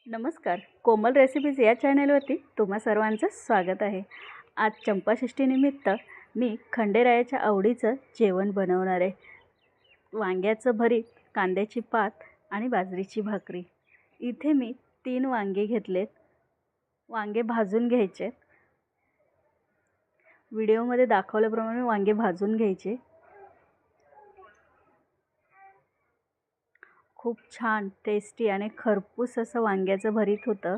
नमस्कार. कोमल रेसिपीज या चॅनलवरती तुम्हा सर्वांचं स्वागत आहे. आज चंपाषष्ठीनिमित्त मी खंडेरायाच्या आवडीचं जेवण बनवणार आहे. वांग्याचं भरीत, कांद्याची पात आणि बाजरीची भाकरी. इथे मी 3 वांगे घेतलेत. वांगे भाजून घ्यायचे. व्हिडिओमध्ये दाखवल्याप्रमाणे वांगे भाजून घ्यायचे. खूप छान टेस्टी आणि खरपूस असं वांग्याचं भरीत होतं.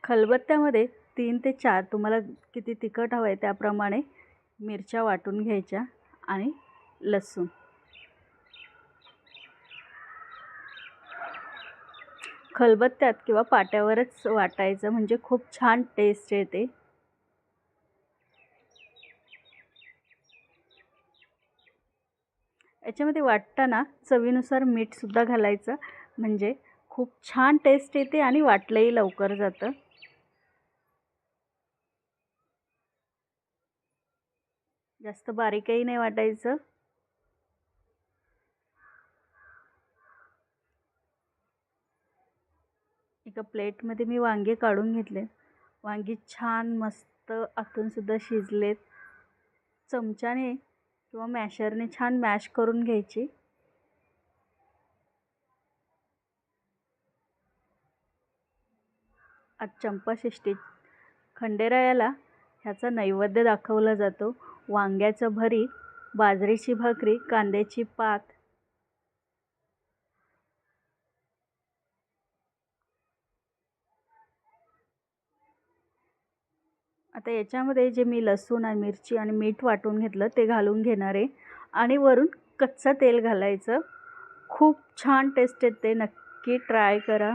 खलबत्त्यामध्ये 3 ते 4 तुम्हाला किती तिखट हवं आहे त्याप्रमाणे मिरच्या वाटून घ्यायच्या आणि लसूण. खलबत्त्यात किंवा पाट्यावरच वाटायचं म्हणजे खूप छान टेस्ट येते. याच्यामध्ये वाटताना चवीनुसार मीठसुद्धा घालायचं म्हणजे खूप छान टेस्ट येते आणि वाटलंही लवकर जातं. जास्त बारीकही नाही वाटायचं. एका प्लेटमध्ये मी वांगे काढून घेतले. वांगी छान मस्त आतूनसुद्धा शिजलेत. चमच्याने किंवा मॅशरने छान मॅश करून घ्यायची. आज चंपाषष्ठी खंडेरायाला ह्याचा नैवेद्य दाखवला जातो. वांग्याचं भरीत, बाजरीची भाकरी, कांद्याची पात. आता याच्यामध्ये जे मी लसूण आणि मिरची आणि मीठ वाटून घेतलं ते घालून घेणार आहे आणि वरून कच्चं तेल घालायचं. खूप छान टेस्ट येते. नक्की ट्राय करा.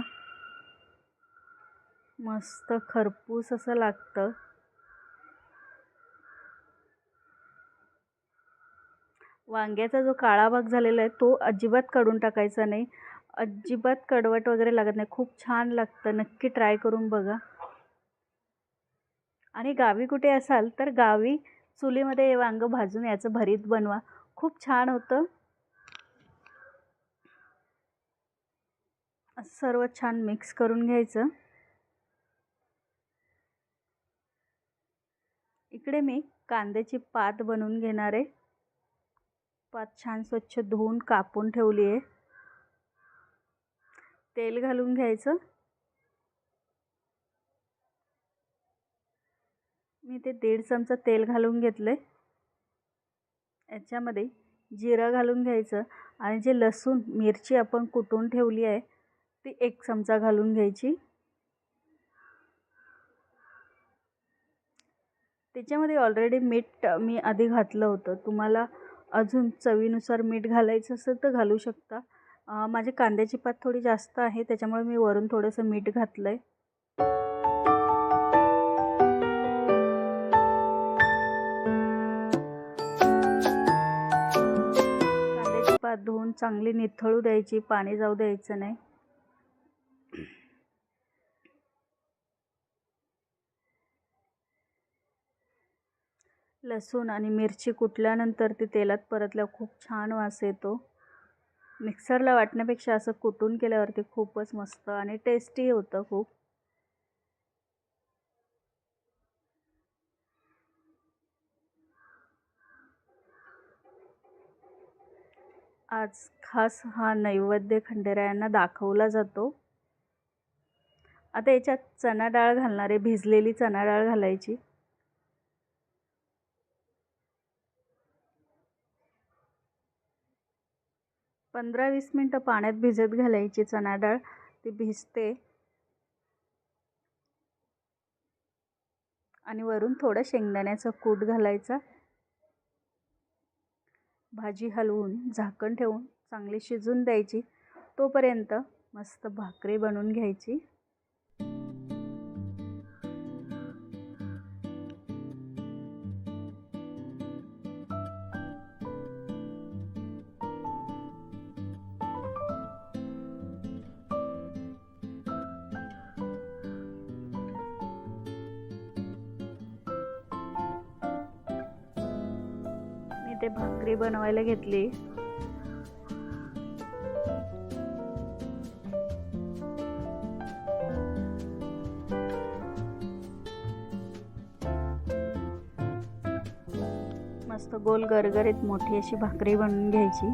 मस्त खरपूस असं लागतं. वांग्याचा जो काळा भाग झालेला आहे तो अजिबात काढून टाकायचा नाही. अजिबात कडवट वगैरे लागत नाही. खूप छान लागतं. नक्की ट्राय करून बघा. आणि गावी कुठे असाल तर गावी चुलीमध्ये वांगं भाजून याचं भरीत बनवा. खूप छान होतं. सर्व छान मिक्स करून घ्यायचं. इकडे मी कांद्याची पात बनवून घेणार आहे. पात छान स्वच्छ धुवून कापून ठेवली आहे. तेल घालून घ्यायचं. मी ते 1.5 चमचा तेल घालून घेतले. याच्यामध्ये जिरं घालून घ्यायचं आणि जे लसूण मिरची आपण कुटून ठेवली आहे ती 1 चमचा घालून घ्यायची. त्याच्यामध्ये ऑलरेडी मीठ मी आधी घातलं होतं. तुम्हाला अजून चवीनुसार मीठ घालायचं असेल तर घालू शकता. माझी कांद्याची पात थोडी जास्त आहे त्याच्यामुळे मी वरून थोडंसं मीठ घातलं आहे. कांद्याची पात धुवून चांगली निथळू द्यायची. पाणी जाऊ द्यायचं नाही. लसूण आणि मिरची कुटल्यानंतर ती तेलात परतल्यावर खूप छान वास येतो. मिक्सरला वाटण्यापेक्षा असं कुटून केल्यावरती खूपच मस्त आणि टेस्टी होतं खूप. आज खास हा नैवेद्य खंडेरायांना दाखवला जातो. आता याच्यात चणा डाळ घालणार आहे. भिजलेली चणा डाळ घालायची. पंधरा 20 मिनटं पाण्यात भिजत घालायची चणा डाळ. ती भिजते आणि वरून थोडं शेंगदाण्याचा कूट घालायचा. भाजी हलवून झाकण ठेवून चांगली शिजून द्यायची. तोपर्यंत मस्त भाकरी बनवून घ्यायची. मी ते भाकरी बनवायला घेतली. मस्त गोल गरगरीत मोठी अशी भाकरी बनवून घ्यायची.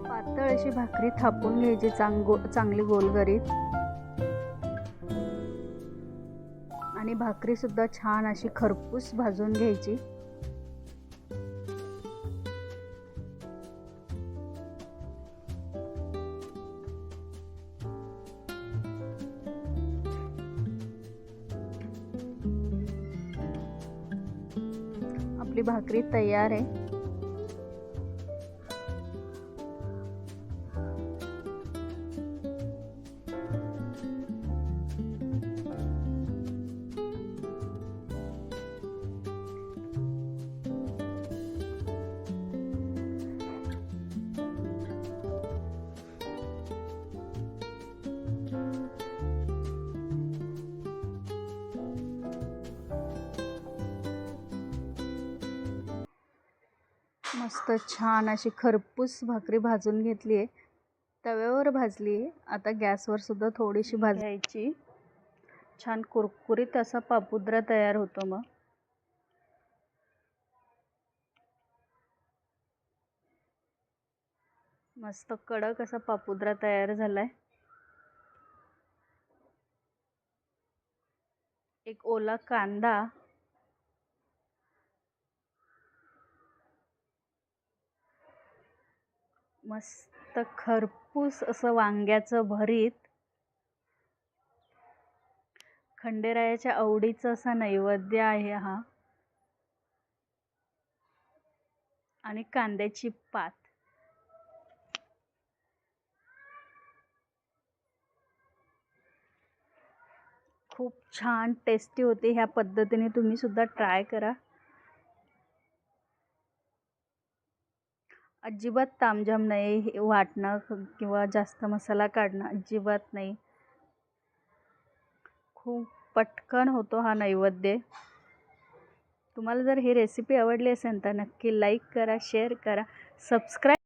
पातळ अशी भाकरी थापून घ्यायची चांगली गोलगरीत. आणि भाकरी सुद्धा छान अशी खरपूस भाजून घ्यायची. आपली भाकरी तयार आहे. मस्त छान अशी खरपूस भाकरी भाजून घेतली आहे. तव्यावर भाजली आहे. आता गॅसवर सुद्धा थोडीशी भाजायची. छान कुरकुरीत असा पापुद्रा तयार होतो. मग मस्त कडक असा पापुद्रा तयार झालाय. एक ओला कांदा, मस्त खरपूस असं वांग्याचं भरीत, खंडेरायाच्या आवडीचा असा नैवेद्य आहे हा. आणि कांद्याची पात. खूप छान टेस्टी होते. ह्या पद्धतीने तुम्ही सुद्धा ट्राय करा. अजिबात तामझाम नाही वाटणं किंवा जास्त मसाला काढणं, अजिबात नाही. खूप पटकन होतो हा नैवेद्य. तुम्हाला जर ही रेसिपी आवडली असेल तर नक्की लाईक करा, शेअर करा, सबस्क्राईब